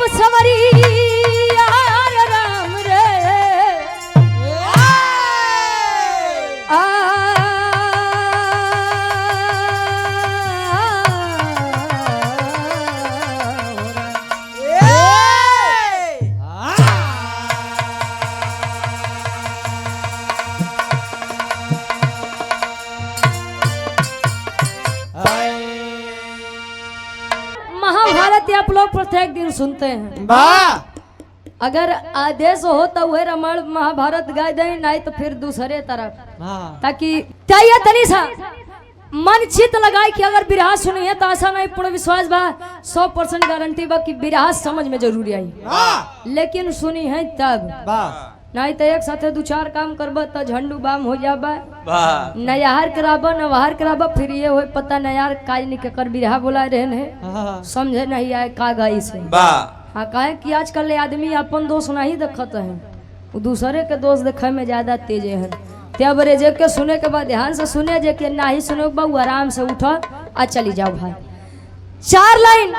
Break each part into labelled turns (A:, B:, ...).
A: अब समरी यार राम रे महाभारत आप लोग प्रत्येक दिन सुनते हैं। अगर आदेश हो तो वह रामायण महाभारत गाय दे, नहीं तो फिर दूसरे तरफ, ताकि चाहिए तनी सा मन चित लगाए कि अगर बिरहा सुनी है तो आशा नहीं पूर्ण विश्वास बा 100% गारंटी बा कि बिरहा समझ में जरूरी आई, लेकिन सुनी है तब नहीं तो एक साथे दो चार काम करब तो झंडू बाम हो जाबा, नयार कराबा नवार कराबा, फिर ये हो पता नयार काज नहीं कर बिरहा बोला रहन है, समझे नहीं आए का गाई से। हाँ कहे कि आजकल आदमी अपन दोष नहीं देखते हैं, दूसरे के दोष देखे में ज्यादा तेज है। त्या बरे जे के सुने के बाद ध्यान से सुने, जे के नहीं सुने बाबू आराम से उठो आ चली जाओ भाई। 4 लाइन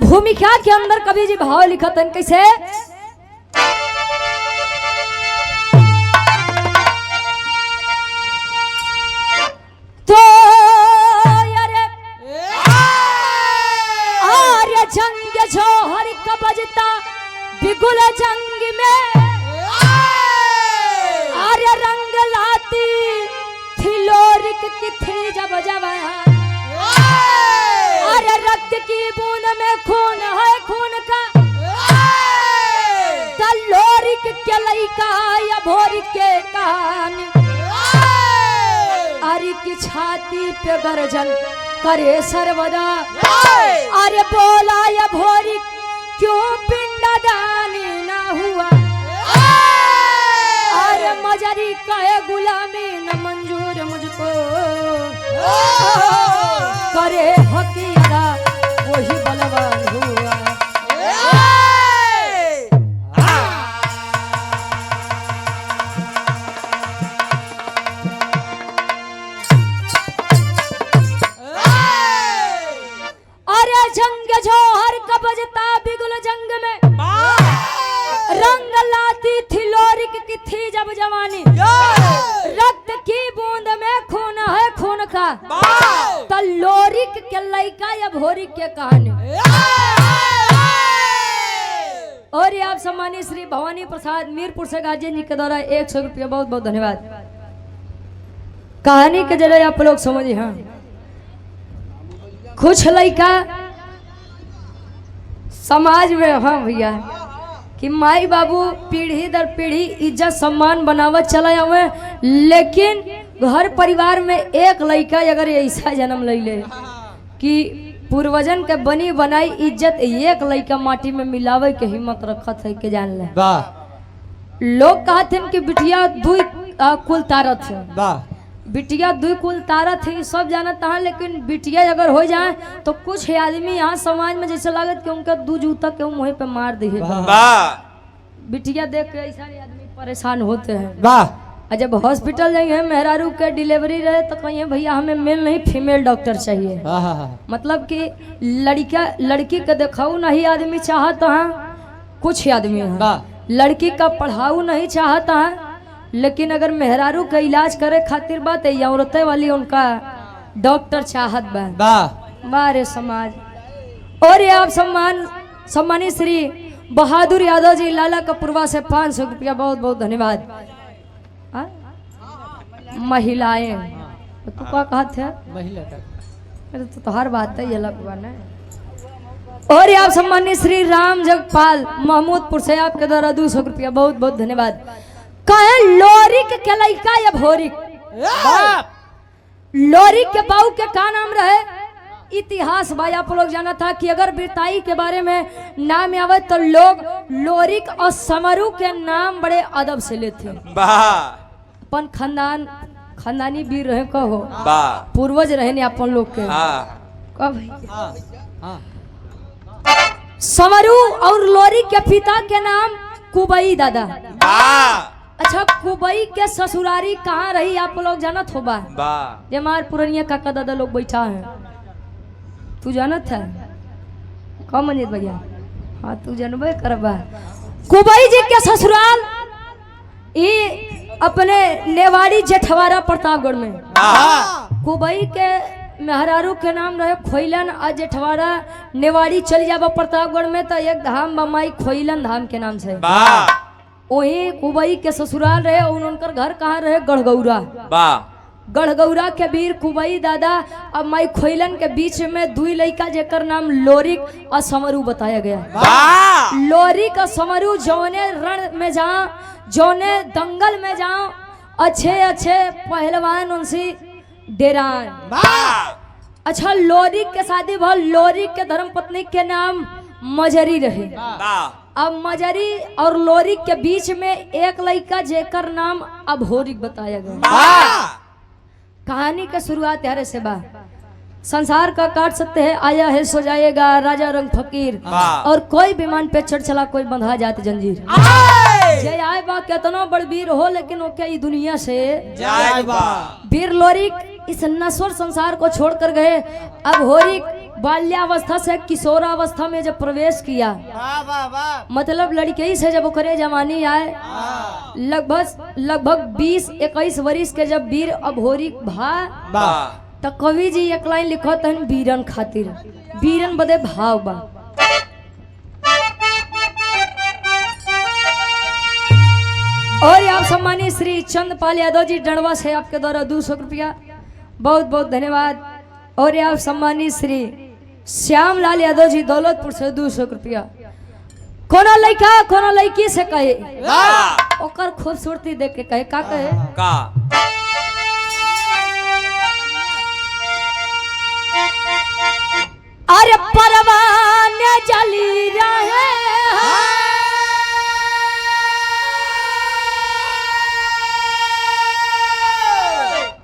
A: भूमिका के अंदर कवि जी भाव लिखत हैं कैसे, तो आर्य जंग जोहर का बजता बिगुल जंग में, आर्य रंग लाती थी लोरिक की थी जब जवान, आर्य रक्त की बूंद में खून है खून का, तलोरिक के लइका या भोरिक के कान, आर्य की छाती पे गर्जन करे सर्वदा, अरे बोला या भोरी क्यों पिंडदानी ना हुआ, अरे मजरी कहे गुलामी न मंजूर मुझको, करे हकीरा वही बलवान हुआ। जंग जोहर का बजता बिगुल जंग में, रंग लाती थी लोरिक की थी जब जवानी, रक्त की बूंद में खून है खून का, तो लोरिक के लइका या भोरिक के कहानी। और ये आप सम्मानित श्री भवानी प्रसाद मीरपुर से गार्जियन जी के द्वारा 100 रुपया बहुत बहुत धन्यवाद। कहानी के जरिए आप लोग समझिए। हाँ कुछ लइका समाज में, हाँ भैया, कि माई बाबू पीढ़ी दर पीढ़ी इज्जत सम्मान बनावत चला आवे, लेकिन घर परिवार में एक लड़का अगर ऐसा जन्म ले ले कि पूर्वजन के बनी बनाई इज्जत एक लड़का माटी में मिलावे के हिम्मत रखत है के जान ले। लोग कहते कि बिटिया 2 कुल तारत है, बिटिया 2 कुल तारत है सब जानत है, लेकिन बिटिया अगर हो जाए तो कुछ आदमी यहाँ समाज में जैसे लागत कि उनका 2 जूता के मुँह पे मार दे। बिटिया देख के ऐसा आदमी परेशान होते हैं। जब हॉस्पिटल जाइए मेहरारू के डिलीवरी रहे तो कहिए भैया हमें मेल नहीं फीमेल डॉक्टर चाहिए, मतलब कि लड़की के देखाऊ नहीं आदमी चाहता है, कुछ आदमी है लड़की का पढ़ाऊ नहीं चाहता है, लेकिन अगर मेहरारू का इलाज करे खातिर बात है औरतें वाली उनका डॉक्टर चाहत बा बारे समाज। और ये आप सम्मानित श्री बहादुर यादव जी लाला कपूरवा से 500 रुपया बहुत बहुत धन्यवाद। महिलाएं तो क्या कहते हैं महिला तो हर बात है ये लगवा नहीं। और आप सम्मानित श्री राम जगपाल महमूदपुर से आपके द्वारा 200 रुपया बहुत बहुत धन्यवाद। कहे लोरिक के लइका या भोरिक, लोरिक के बाऊ के का नाम रहे इतिहास भाई आप लोग जाना था कि अगर बिरताई के बारे में नाम आवे तो लोग लोरिक और समरू के नाम बड़े अदब से लेते। अपन खानदानी वीर रहे कहो पूर्वज रहे अपन लोग के समरू और लोरिक के पिता के नाम कुबई दादा। अच्छा कुबई के ससुरारी कहाँ रही आप लोग जानत हो बा? जे हमार पुरनिया काका दादा लोग बैठा है, तू जानत है कौन मंजित भैया? हाँ तू जनबे करबा। कुबई जी के ससुराल ये अपने नेवाड़ी जेठवाड़ा प्रतापगढ़ में। कुबई के मेहरारू के नाम रहे खोइलन और जेठवाड़ा नेवाड़ी चल जाबा प्रतापगढ़ में तो एक धाम बमाई खोइलन धाम के नाम से। वही कुबई के ससुराल रहे। उनकर घर कहाँ रहे? गढ़गौरा। गढ़गौरा के वीर कुबई दादा और माई खोइलन के बीच में दुई लड़का जेकर नाम लोरिक और समरू बताया गया। लोरिक और समरू जौने रण में जाओ, जौने दंगल में जाओ, अच्छे अच्छे पहलवान उनसे डेरान। अच्छा, लोरिक के शादी भल। लोरिक के धर्म पत्नी के नाम मजरी रहे। अब मजरी और लोरिक के बीच में एक लड़का जेकर नाम अभोरिक बताया गया। कहानी का शुरुआत यारे से बा। संसार का काट सकते हैं, आया है सो जाएगा, राजा रंग फकीर। और कोई विमान पे चढ़ चला, कोई बंधा जाती जंजीर। जय आए बा कितना बड़ वीर हो, लेकिन वो क्या दुनिया से वीर लोरिक इस नश्वर संसार को छोड़कर गए। अब होरिक बाल्यावस्था से किशोरावस्था में जब प्रवेश किया, मतलब लड़के से जब ओकरे जवानी आए, लगभग 20-21 वर्ष के जब वीर अब होरिक भा तो कवि जी एक लाइन लिखत हन वीरन खातिर, वीरन बदे भाव बा। और आप सम्मानित श्री चंद्रपाल यादव जी डंडवा से आपके द्वारा 200 रुपया, बहुत बहुत धन्यवाद। और आप सम्मानित श्री श्यामलाल यादव जी दौलतपुर से 200 रुपया। कोनो लड़का कोनो लड़की से कहे ओकर खूबसूरती देख के कहे का कहे का अरे परवाने जली रहे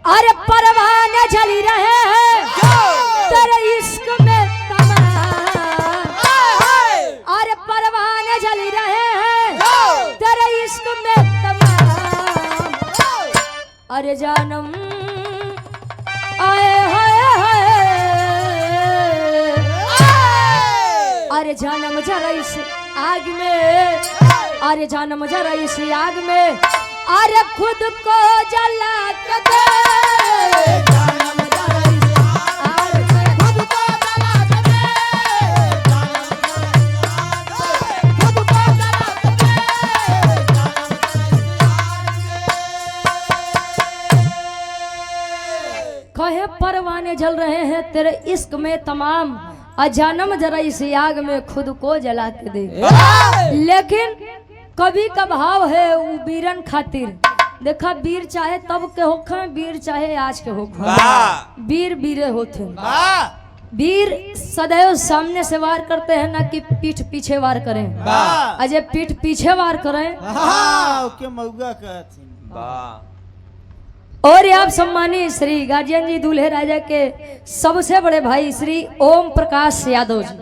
A: अरे परवाने जली रहे तेरे इश्क में तमाम। अरे परवाने जली रहे तेरे इश्क में तमाम। अरे जानम आए हाय अरे जानम जरा इस आग में, अरे जानम जरा इस आग में, अरे खुद को जला के दे। जानम जरा इस आग में, खुद को जला के दे। खुद को जला के दे। कहे परवाने जल रहे हैं तेरे इश्क में तमाम, अजानम जरा इस आग में खुद को जला के दे। लेकिन कभी का भाव है वो वीरन खातिर। देखा वीर चाहे तब के होखे, वीर चाहे आज के होखे, वीर वीरे होते। वीर सदैव सामने से वार करते हैं, ना कि पीठ पीछे वार करें। अजय पीठ पीछे वार करें। और आप सम्मानित श्री गार्जियन जी दूल्हे राजा के सबसे बड़े भाई श्री ओम प्रकाश यादव जी,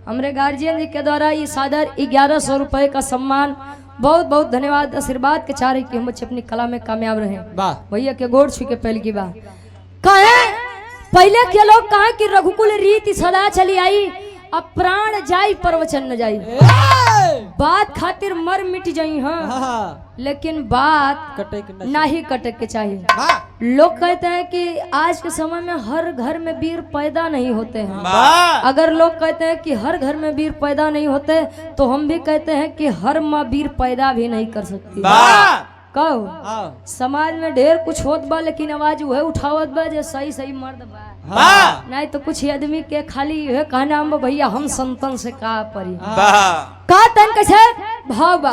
A: हमारे गार्जियन जी के द्वारा ये सादर 1100 रुपए का सम्मान। बहुत बहुत धन्यवाद। आशीर्वाद के चारे की हम बच्चे अपनी कला में कामयाब रहे। भैया के गोड़ छू के पहल की बात कहे। पहले के लोग कहा कि रघुकुल रीति सदा चली आई, अब प्राण जाई प्रवचन न जाई। बात खातिर मर मिट जाई हाँ, लेकिन बात नहीं कटे के चाहिए। लोग कहते हैं कि आज के समय में हर घर में वीर पैदा नहीं होते हैं। अगर लोग कहते हैं कि हर घर में वीर पैदा नहीं होते, तो हम भी कहते हैं कि हर माँ वीर पैदा भी नहीं कर सकती। कहो समाज में ढेर कुछ होत बा, लेकिन आवाज वह उठावत बा जो सही सही मर्द बा। नहीं तो कुछ आदमी के खाली यह कहना हम भैया हम संतन से का परी का तन कैसे भाव बा।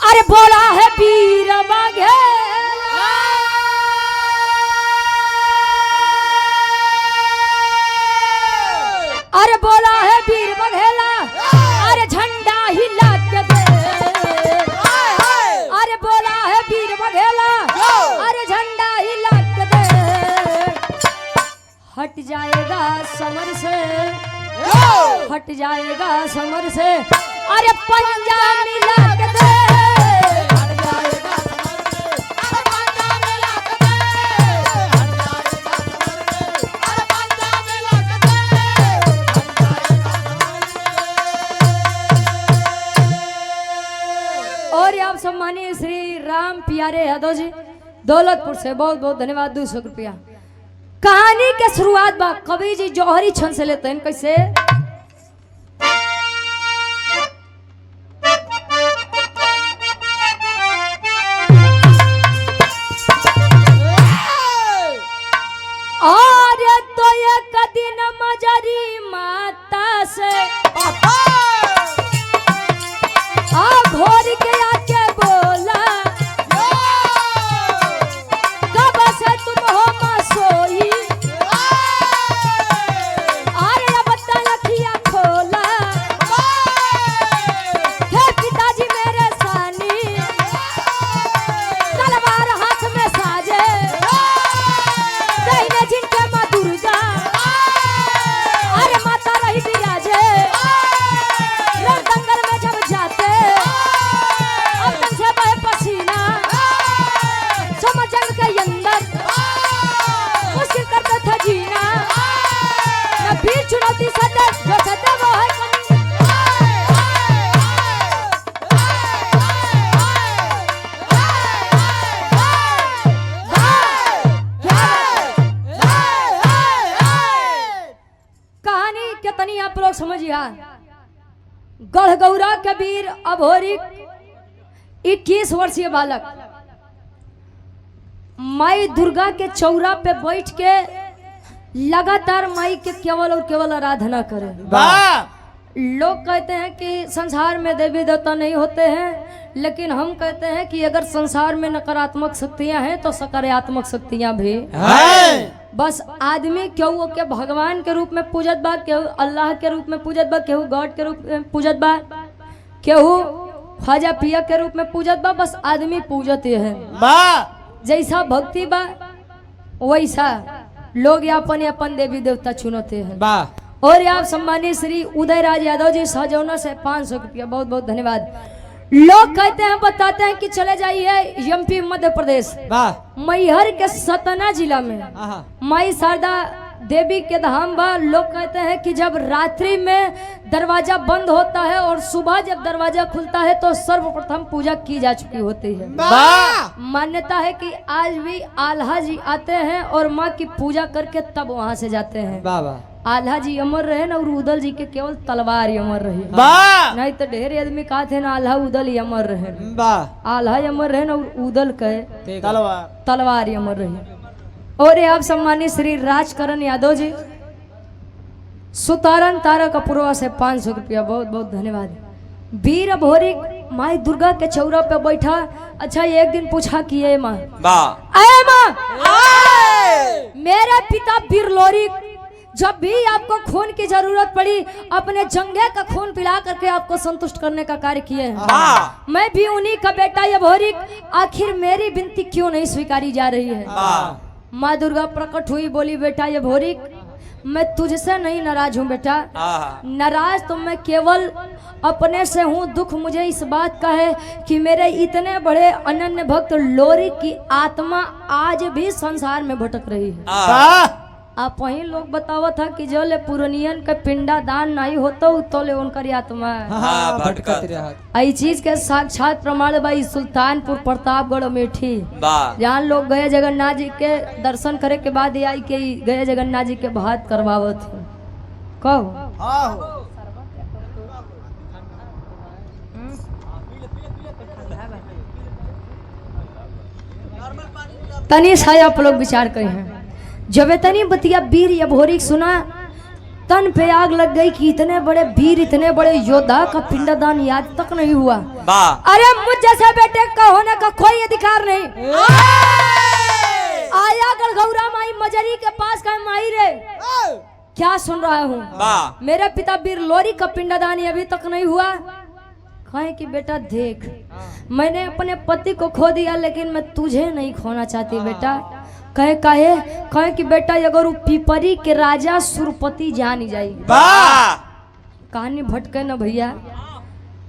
A: अरे बोला है वीर बाघे, अरे बोला है वीर बघेला, अरे झंडा हिला के दे। अरे बोला है वीर बघेला, अरे झंडा हिला के दे। हट जाएगा समर से, हट जाएगा समर से, अरे पंजा मिला के दे। सम्मानीय श्री राम प्यारे यादव जी दौलतपुर से बहुत बहुत धन्यवाद। 200 रुपया। कहानी के शुरुआत बा कवि जी जौहरी छंद से लेते हैं कैसे। और तो एक दिन मजरी माता से घोर के आके बोला कब से तुम हो मसोई अरे अब तलखिया खोला हे पिताजी मेरे सानी तलवार हाथ में साजे कहने जिनके माँ दुर्गा अरे माता रही विराजे रणदंगल में जब जाते जंग के अंदर मुश्किल करता था जीना न फिर चुनौती सदा जो सदा वो है कहानी कितनी आप लोग समझिए। गढ़गौरा के वीर अभोरी 21 वर्षीय बालक माई दुर्गा के चौरा पे बैठ के लगातार माई के केवल और केवल आराधना करे। लोग कहते हैं कि संसार में देवी देवता नहीं होते हैं, लेकिन हम कहते हैं कि अगर संसार में नकारात्मक शक्तियां हैं तो सकारात्मक शक्तियां भी हैं। बस आदमी केहू के भगवान के रूप में पूजत बा, केहू अल्लाह के रूप में पूजत बा, केहू गॉड के रूप में पूजत बा, केहू ख्वाजा पिया के रूप में पूजत बा। बस आदमी पूजत है, जैसा भक्ति बा वैसा लोग अपन अपन देवी देवता चुनते हैं। और आप सम्मानित श्री उदय राज यादव जी सहजौना से 500 रुपया बहुत बहुत धन्यवाद। लोग कहते हैं बताते हैं कि चले जाइए एमपी मध्य प्रदेश मैहर के सतना जिला में माई शारदा देवी के धाम बा। लोग कहते हैं कि जब रात्रि में दरवाजा बंद होता है और सुबह जब दरवाजा खुलता है तो सर्वप्रथम पूजा की जा चुकी होती है। मान्यता है कि आज भी आल्हा जी आते हैं और माँ की पूजा करके तब वहाँ से जाते हैं। आल्हा जी अमर रहे ना और उदल जी के केवल तलवार ही अमर रही, नहीं तो ढेर आदमी कहा थे ना आल्हा उदल ही अमर रहे। आल्हा अमर रहे ना और उदल कहे तलवार ही अमर रही। और ये आप सम्मानित श्री राजकरण यादव जी सुतारन तारा कपूरवा से 500 रुपया बहुत बहुत धन्यवाद। वीर अभोरी माई दुर्गा के चौरा पे बैठा। अच्छा एक दिन पूछा कि ये माँ मेरे पिता वीर लोरी जब भी आपको खून की जरूरत पड़ी अपने जंगे का खून पिला करके आपको संतुष्ट करने का कार्य किए हैं। मैं भी उन्हीं का बेटा अभोरी, आखिर मेरी विनती क्यों नहीं स्वीकारी जा रही है। माँ दुर्गा प्रकट हुई, बोली बेटा ये भोरी मैं तुझसे नहीं नाराज हूँ बेटा, नाराज तो मैं केवल अपने से हूँ। दुख मुझे इस बात का है कि मेरे इतने बड़े अनन्य भक्त लोरी की आत्मा आज भी संसार में भटक रही है। आप वही लोग बतावा था कि जो ले पुरनियन का पिंडा दान नहीं होता तो ले उनकर आत्मा भटकत रहत। आई चीज के साक्षात प्रमाण भाई सुल्तानपुर प्रतापगढ़ अमेठी, जहाँ लोग गए जगन्नाथ जी के दर्शन करे के बाद आई के गए जगन्नाथ जी के भात करवावत है। कब तनी सा आप लोग विचार करे हैं। जब तनी बतिया वीर अभोरी सुना तन पे आग लग गई कि इतने बड़े वीर इतने बड़े योद्धा का पिंडदान याद तक नहीं हुआ। अरे मुझ जैसे बेटे का होने का कोई अधिकार नहीं। आया गढ़गौरा माई मजरी के पास का माई रे क्या सुन रहा हूँ। मेरे पिता वीर लोरी का पिंडदान अभी तक नहीं हुआ। कहे कि बेटा देख मैंने अपने पति को खो दिया लेकिन मैं तुझे नहीं खोना चाहती बेटा। कहे कि बेटा अगर वो पीपरी के राजा सुरपति जान जाई, कहानी भटके न भैया।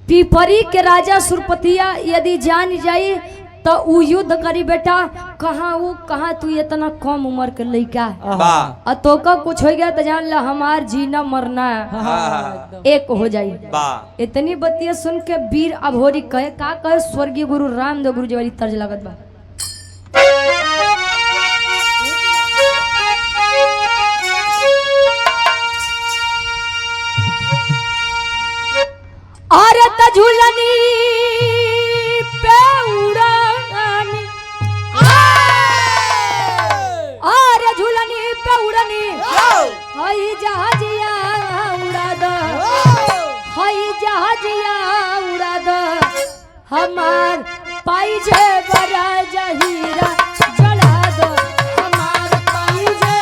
A: पीपरी के राजा सुरपतिया यदि जान जाई तो उ युद्ध करी बेटा। कहाँ तू इतना कम उम्र के लड़का और तो का कुछ हो गया तो जान ला हमार जीना मरना एक हो जाई। इतनी बतिया सुन के वीर अभोरी कहे स्वर्गीय गुरु रामदेव गुरु जी वाली तर्ज लागत बा। अरे तझुलनी पे उड़ानी, अरे झुलनी पे उड़नी, हई जहाजिया उड़ा दो, हई जहाजिया उड़ा दो, हमार पाई जे बरा जहीरा जला दो, हमार पाई जे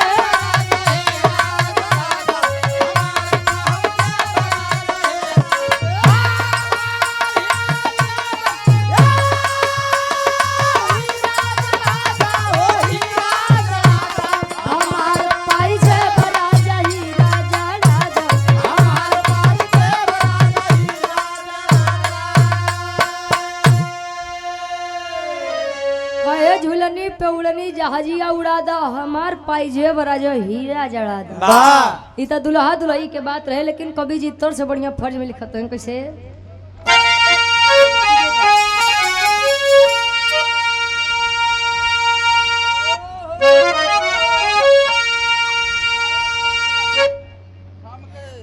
A: झुलनी पे उड़नी जहाजिया उड़ा दा, हमार पाइजे बराजो हीरा जड़ा दा। इता दुल्हा दुल्ही के बात रहे, लेकिन कवि जी तोर से बढ़िया फर्ज में लिखत हैं कैसे।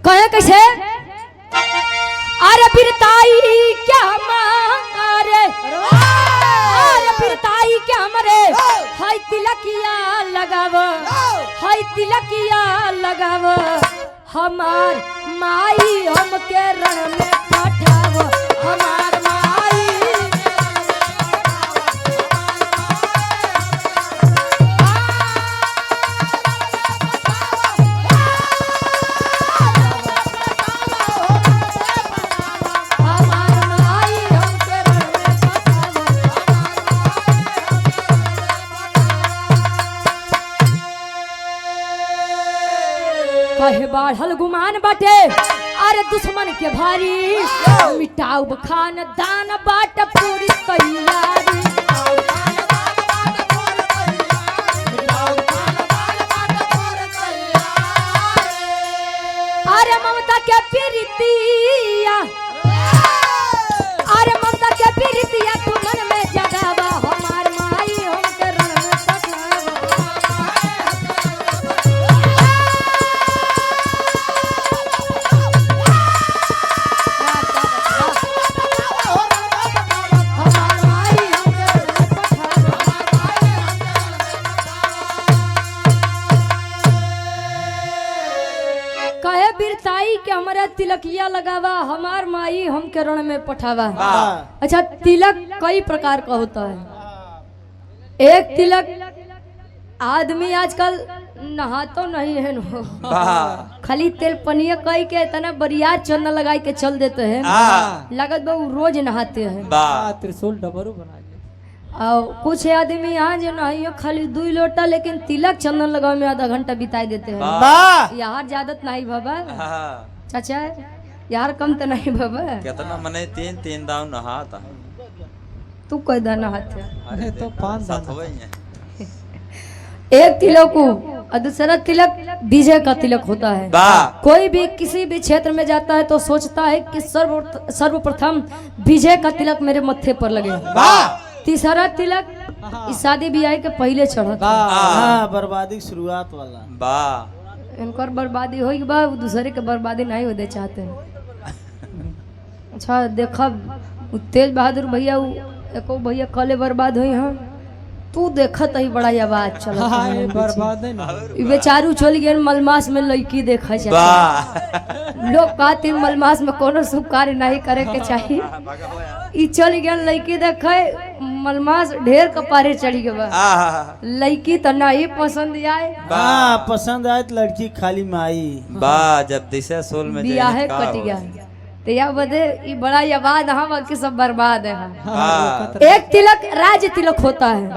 A: कहे कैसे, अरे बिरताई क्या मारे, अरे बिरताई क्या मरे, हाय तिलकिया लगाव, हाय तिलकिया लगाव, हमार माई हमके रण में पठाव, हमार माई कहे बाढ़ल गुमान बाटे, अरे दुश्मन के भारी, मिटाऊ खान दान बाट पूरी तैयारी, अरे ममता के प्रीतिया, अरे ममता के प्रीतिया तू मन में जगावा, हमार माई हमके रण में बिरताई के हमारा तिलकिया लगावा, हमार माई हम के रण में पठावा। अच्छा, तिलक कई प्रकार का होता है। एक तिलक आदमी आजकल नहातो नहीं है नो, खाली तेल पनिया कई के इतना बरियार चंदन लगाई के चल देते हैं, लागत बा रोज नहाते हैं,
B: त्रिशूल डबरू बना।
A: और कुछ आदमी यहाँ जो नहीं खाली 2 लोटा, लेकिन तिलक चंदन लगावे में आधा घंटा बिता देते हैं। यार ज्यादा नहीं बाबा, चाचा यार कम तो नहीं बाबा,
C: कितना मने 3 दाव नहाता,
A: तू कोई दाव नहाते,
B: अरे तो 5 दाव।
A: एक तिलक और दूसरा तिलक विजय का तिलक होता है। कोई भी किसी भी क्षेत्र में जाता है तो सोचता है कि सर्वप्रथम विजय का तिलक मेरे मत्थे पर लगे। तीसरा तिलक इस शादी ब्याह के पहले चढ़ता,
D: बर्बादी की शुरुआत वाला,
A: इनकर बर्बादी होगी बा, दूसरे के बर्बादी नहीं होते चाहते। अच्छा देखा तेज बहादुर भैया, एको भैया कले बर्बाद हुई हैं, तू देखत ही बड़ा आवाज चल
B: बर्बाद
A: बेचारू चल गए मलमास में लड़की देखा लोग कहते मलमास में कोनो शुभ कार्य नहीं करे के चाहिए, ई चल गए लड़की देखे मलमास ढेर कपारे चढ़ी गए, लड़की तो नहीं पसंद आए,
D: पसंद आए तो लड़की खाली माई
C: जब दिशा सोल में
A: बियाह कट गया। तो यह बदे ये बड़ा आबाद हाँ बाकी सब बर्बाद है
C: बा
A: एक तिलक राज तिलक होता है।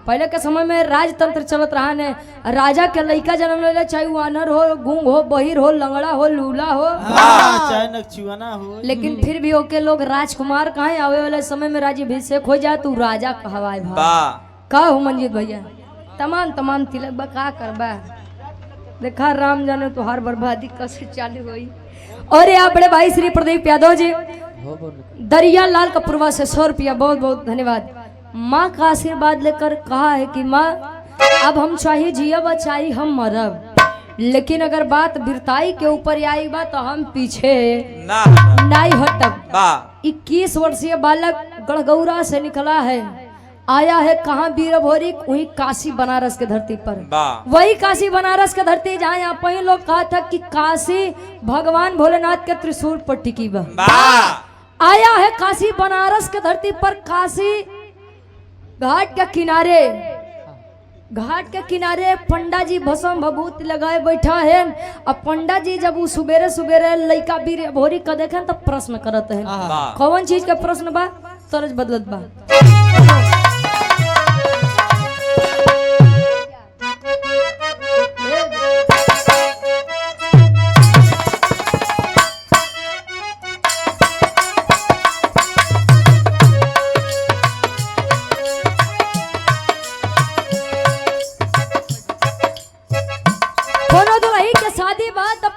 A: पहले के समय में राजतंत्र चलत रहा ने राजा के लड़का जन्म ले चाहे वो अनर हो, गूंग हो, बहिर हो, लंगड़ा हो, लूला हो,
D: चाहे नकचुआना हो,
A: लेकिन फिर भी ओके लोग राजकुमार कहाँ आवे वाले समय में राज्याभिषेक हो जाए तो राजा कहवाए भाई
C: बा
A: का हो मंजीत भैया तमाम तमाम तिलक बा का करबा देखा राम जाने तो हर बर्बादी कैसे चालू हुई। और यहाँ बड़े भाई श्री प्रदीप यादव जी दरिया लाल कपूरवा से 100 रुपया बहुत बहुत धन्यवाद। माँ का आशीर्वाद लेकर कहा है कि माँ अब हम चाहे जियब चाहे हम मरब, लेकिन अगर बात बिरताई के ऊपर आई बा तो हम पीछे
C: ना
A: नहीं हटब।
C: बा
A: 21 वर्षीय बालक गढ़गौरा से निकला है, आया है कहाँ वीरभोरी, वही काशी बनारस के धरती पर,
C: बा
A: वही काशी बनारस के धरती जहाँ यहाँ पे लोग कहा था कि काशी भगवान भोलेनाथ के त्रिशूल पर टिकी बा। आया है काशी बनारस के धरती पर, काशी घाट के किनारे, घाट के किनारे पंडा जी भस्म भभूत लगाए बैठा है। अब पंडा जी जब वो सुबेरे सुबेरे लड़का वीर भोरी का देखे तो प्रश्न करत है। कौन चीज का प्रश्न बा तरज बदलत बा।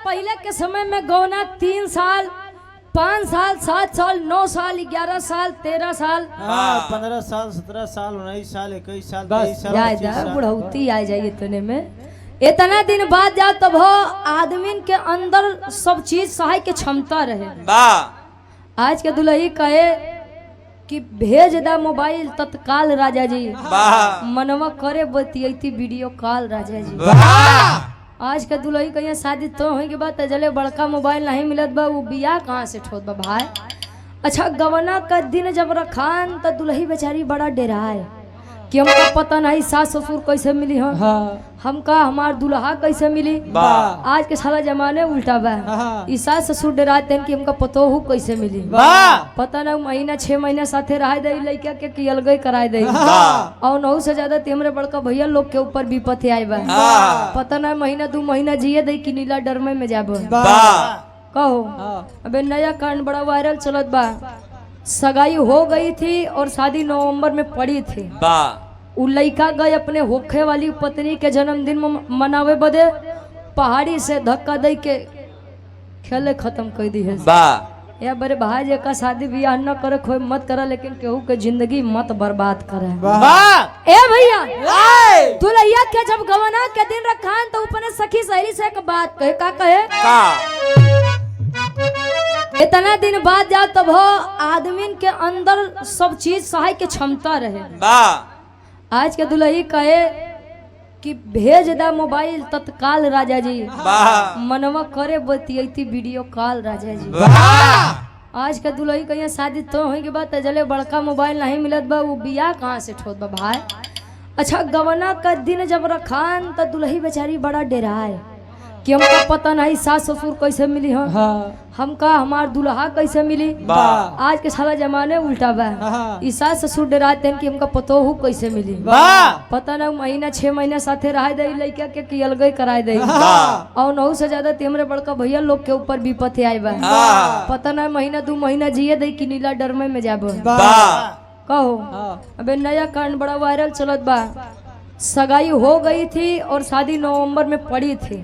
A: पहले के समय में गौना 3 साल 5 साल 7 साल 9 साल 11 साल 13 साल
D: 15 साल 17 साल 19 साल 21 साल 23 साल
A: जाए जाए बुढ़ौती आ जाए इतने में। इतना दिन बाद जाओ तब हो आदमी के अंदर सब चीज सहाय के क्षमता रहे। आज के दुल्ही कहे कि भेज दा मोबाइल तत्काल राजा जी, मनवा करे बतियती वीडियो कॉल राजा जी। आज के दुल्ही कहीं शादी तो होने के बाद जले बड़का मोबाइल नहीं मिलत बा, वो बियाह कहाँ से ठोत बा भाई। अच्छा गवना का दिन जब रखान तो दुल्ही बेचारी बड़ा डेराए कि हमका पता नहीं सास ससुर कैसे मिली हो, हमका हमार दुल्हा कैसे मिली। आज के साला जमाने उल्टा बा, सास ससुर डराते हैं कि हमका पतोहू कैसे मिली। पता ना महीना 6 महीना साथे रह दे लड़का के कि अलग कराए दे, और 9 से ज्यादा हमरे बड़का भैया लोग के ऊपर विपत्ति आए बा। पता ना महीना 2 महीना जिए दे कि नीला डरमे में जाबो। कहो अबे नया कांड बड़ा वायरल चलत बा। सगाई हो गई थी और शादी नवंबर में पड़ी थी। उ लड़का गए अपने होखे वाली पत्नी के जन्मदिन मनावे बदे, पहाड़ी से धक्का दे के खेले खत्म कर दी है। या बड़े भाई जी का शादी ब्याह न करे कोई मत करा, लेकिन केहू के जिंदगी मत बर्बाद करे। ए भैया दुल्हिया के जब गवना के दिन रखान तो अपने सखी सहेली से एक बात कहे, का कहे इतना दिन बाद जाओ तब हो आदमी के अंदर सब चीज सहाय के क्षमता रहे। आज के दुल्ही कहे कि भेज दा मोबाइल तत्काल राजा जी, मनवा करे बतियती वीडियो कॉल राजा जी। आज के दुल्ही कहीं शादी तो होने के बाद जले बड़का मोबाइल नहीं मिलत बा, वो बियाह कहाँ से ठोत बा भाई। अच्छा गवना का दिन जब रखान तो दुल्ही बेचारी बड़ा डेराए कि हमका पता नहीं सास ससुर कैसे मिली हो, हमका हमार दुल्हा कैसे मिली। आज के साला जमाने उल्टा बा, सास ससुर डराते हैं कि हमका पतोहू कैसे मिली। पता ना महीना 6 महीना साथे रह दे लड़का के कि अलग कराए दे, और 9 से ज्यादा हमरे बड़का भैया लोग के ऊपर विपत्ति आए बा। पता ना महीना 2 महीना जिए दे कि नीला डरमे में जाबो। कहो अबे नया कांड बड़ा वायरल चलत बा। सगाई हो गई थी और शादी नवंबर में पड़ी थी।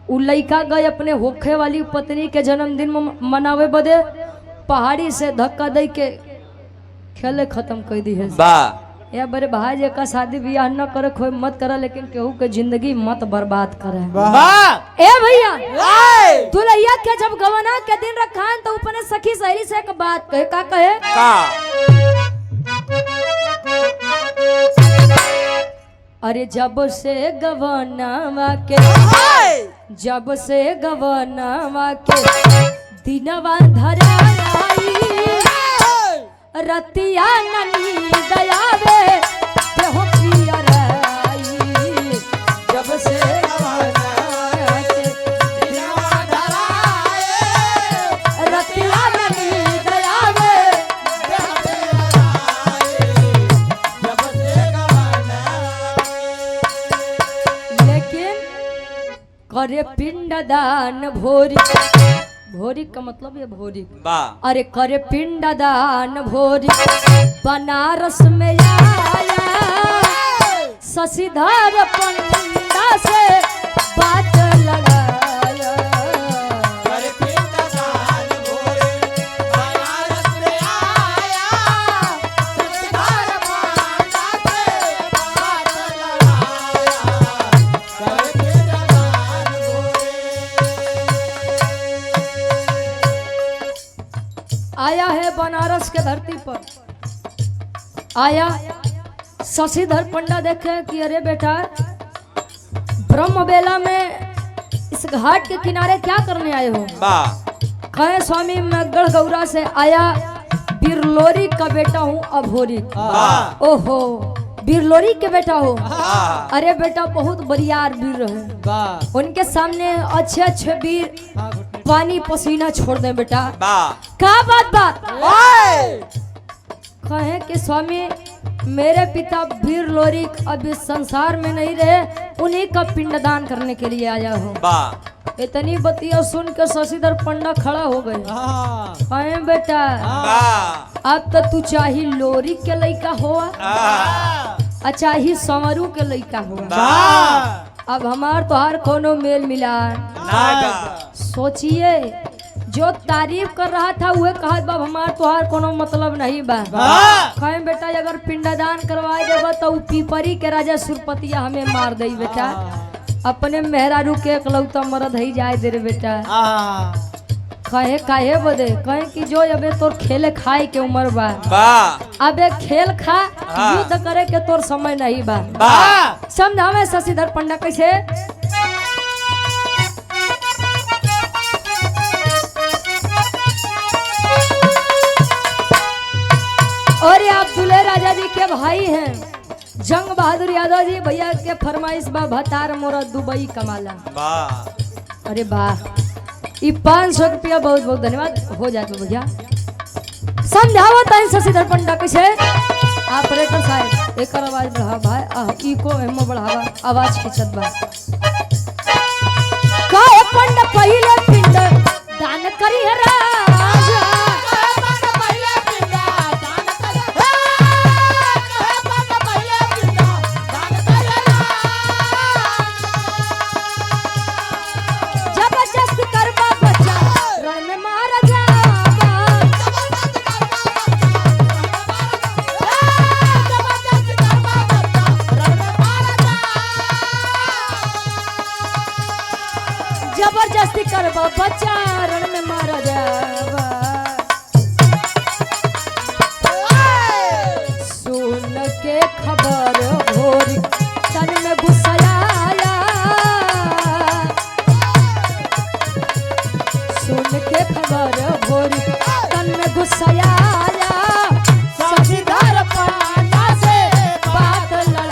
A: उ लड़का गए अपने होखे वाली पत्नी के जन्मदिन मनावे बदे, पहाड़ी से धक्का दे के खेले खत्म कर दी है। या बड़े भाई जी का शादी ब्याह न करे कोई मत करा, लेकिन केहू के जिंदगी मत बर्बाद करे। ए भैया दुल्हिया के जब गवना के दिन रखान तो अपने सखी सहेली से एक बात कहे, का कहे अरे जब से गवनावा के दिनवा धराई, रतिया ननी दयावे देहो पिया राई। जब से गवना के दिनवा धराई, रतिया करे पिंडदान भोरी, भोरी का मतलब ये भोरी,
C: वाह
A: अरे करे पिंडदान भोरी बनारस में आया शशिधर पंडा से बात लड़ाया। आया है बनारस के धरती पर, आया शशिधर पंडा देखे कि अरे बेटा ब्रह्म बेला में इस घाट के किनारे क्या करने आए हो?
C: वाह
A: कहे स्वामी मैं गढ़ गौरा से आया, बिरलोरी का बेटा हूँ अभोरी।
C: वाह
A: ओहो बिरलोरी के बेटा हो?
C: वाह
A: अरे बेटा बहुत बरियार वीर रहे,
B: वाह
A: उनके सामने अच्छे अच्छे वीर पानी पसीना छोड़ दे बेटा।
C: वाह
A: क्या बात कहे कि स्वामी मेरे पिता वीर लोरिक अब इस संसार में नहीं रहे, उन्हीं का पिंडदान करने के लिए आया हूँ।
C: वाह
A: इतनी बतिया सुन के शशिधर पंडा खड़ा हो गए।
B: हाँ
A: कहे बेटा
C: वाह
A: अब तो तू चाही लोरी के लड़का हुआ, अच्छा ही संवरू के लड़का हुआ,
C: वाह
A: अब हमार तोहार कोनो मेल मिलान।
C: वाह
A: सोचिए जो तारीफ कर रहा था वह कहा बाब हमार तोहार कोनो मतलब नहीं बा। कहे बेटा अगर पिंडदान करवाए देबा तो पीपरी के राजा सुरपतिया हमें मार दई बेटा, अपने मेहरारू के एकलौता मरद ही जाए दे रे बेटा। कहे काहे बदे? कहे कि जो अबे तोर खेले खाए के उम्र बा,
C: वाह
A: अबे खेल खा, युद्ध करे के तोर समय नहीं बा।
C: वाह
A: समझावे शशिधर पंडा कैसे? और ये आप दूल्हे राजा जी के भाई हैं जंग बहादुर यादव जी, भैया के फरमाइश बा भतार मोरा दुबई कमाला।
C: वाह
A: अरे वाह ये 500 रुपया बहुत बहुत धन्यवाद हो जाए तो भैया। समझाओ ताई शशिधर पंडा कैसे? ऑपरेटर साहब एक आवाज बढ़ा भाई, इको एमो बढ़ावा आवाज खिंचत बा। काहे पंडा पहिले पिंड दान करी है राजा, जबरदस्ती करबा बच्चा रण में मारा जावा, जबरदस्ती करबा बच्चा रण में मारा जावा। सुन के खबर भोरी तन में घुसया, सुन के खबर भोरी तन में घुसया, शशिधर पंडा से बात लड़ाया।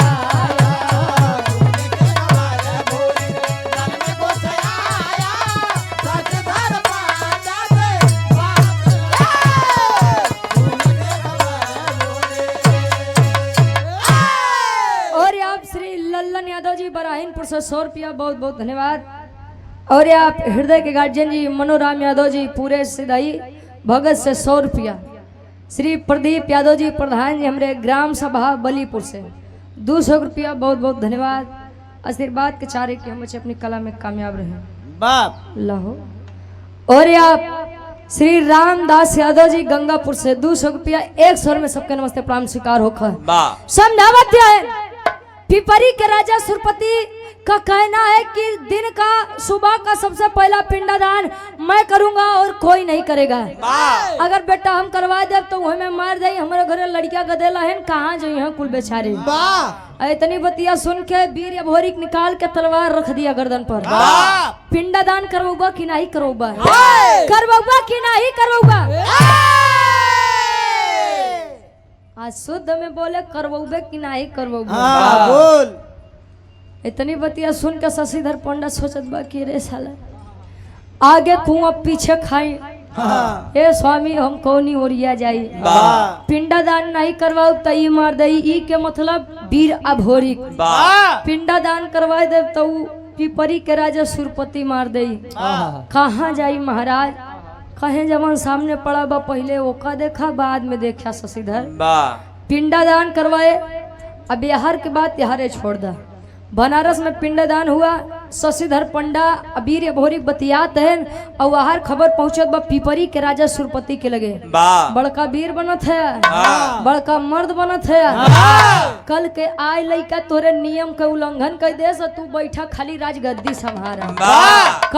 A: और आप श्री लल्लन यादव जी बराहिनपुर से 100 रुपया बहुत बहुत धन्यवाद। और ये आप हृदय के गार्जियन जी मनोराम यादव जी पूरे सिदाई भगत से 100 रुपया। श्री प्रदीप यादव जी प्रधान जी हमारे ग्राम सभा बलीपुर से 200 रुपया बहुत बहुत धन्यवाद। आशीर्वाद के चारे कि हम बच्चे अपनी कला में कामयाब रहे
D: बाप
A: लहो। और ये आप श्री रामदास यादव जी गंगापुर से 200 रुपया। 1 स्वर में सबके नमस्ते प्रणाम स्वीकार होकर
C: वाह
A: समझावत है। पिपरी के राजा सुरपति का कहना है कि दिन का सुबह का सबसे पहला पिंडदान मैं करूंगा और कोई नहीं करेगा। अगर बेटा हम करवा दे तो हमें मार दे, हमारे घरे लड़कियां गदेला है कहाँ जो यहाँ कुल बेचारे। इतनी बतिया सुन के वीर भोरी निकाल के तलवार रख दिया गर्दन पर। पिंडदान करवाऊंगा कि नहीं करवाऊंगा, करवाऊंगा कि नहीं करवाऊंगा। आज शुद्ध में बोले करवाऊबे कि नहीं करवाऊबे।
D: बोल
A: इतनी बतिया सुन के शशिधर पंडा सोचत बा कि रे साला आगे कुआं पीछे खाई। ए स्वामी हम कौनी ओरिया जाई, पिंडदान नहीं करवाऊ तो ई मार दई। ई के मतलब वीर अभोरी। पिंडदान करवा दे तो पिपरी के राजा सुरपति मार दई
B: आहा।
A: कहाँ जाई महाराज कहे जवान सामने पड़ा बा पहले ओका देखा बाद में देखा शशिधर
C: वाह
A: पिंडादान करवाए अब बिहार के बाद तिहारे छोड़ दा बनारस में पिंडदान हुआ शशिधर पंडा अबीर भोरी बतियात है और वहार खबर पहुंचत बा पिपरी के राजा सुरपति के लगे
C: वाह
A: बड़का वीर बनत है
C: हाँ।
A: बड़का मर्द बनत है कल के आय लइका तोरे नियम के उल्लंघन कर दे से तू बैठा खाली राजगद्दी संभारा
C: वाह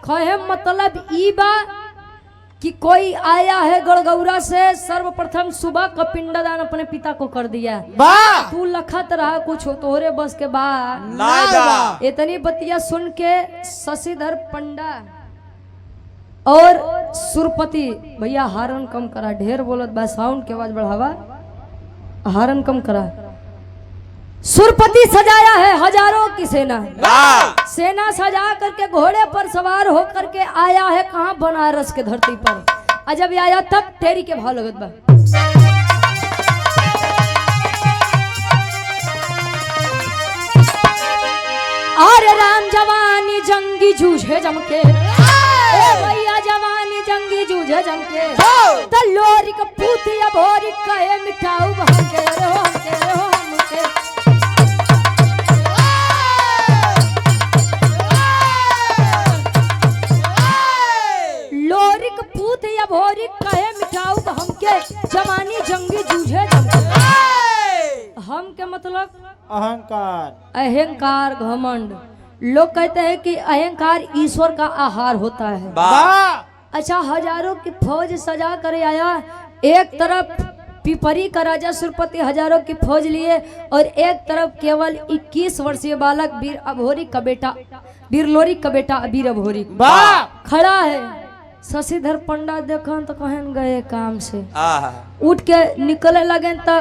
A: कहे मतलब ई बा कि कोई आया है गड़गौरा से सर्वप्रथम सुबह का पिंडदान अपने पिता को कर दिया तू लखत रहा कुछ हो तोहरे बस के बाद
C: नहीं बा।
A: इतनी बतिया सुन के शशिधर पंडा और सुरपति भैया हारन कम करा ढेर बोलत बा साउंड के आवाज बढ़ावा हारन कम करा सुरपति सजाया है हजारों की सेना
C: वाह
A: सेना सजा करके घोड़े पर सवार होकर के आया है कहाँ बनारस के धरती पर अजब आया तब तेरी के भाव लगत बा अरे राम जवानी जंगी जूझे जमके ए भैया जवानी जंगी जूझे जमके त लोरी का पूतिया भोरी कहे मिठाऊ हमके रे हमके रे हमके लोरिक पूत या भोरी कहे मिठाऊ हमके जवानी जंगी जूझे हम के मतलब
D: अहंकार
A: अहंकार घमंड लोग कहते हैं कि अहंकार ईश्वर का आहार होता है
C: वाह
A: अच्छा हजारों की फौज सजा कर आया एक तरफ पिपरी का राजा सुरपति हजारों की फौज लिए और एक तरफ केवल 21 वर्षीय बालक वीर अभोरी का बेटा वीर लोरी का बेटा अबीर अभोरी खड़ा है शशिधर पंडा देखन तो कहन गए काम से
C: आहा
A: उठ के निकले लगे तो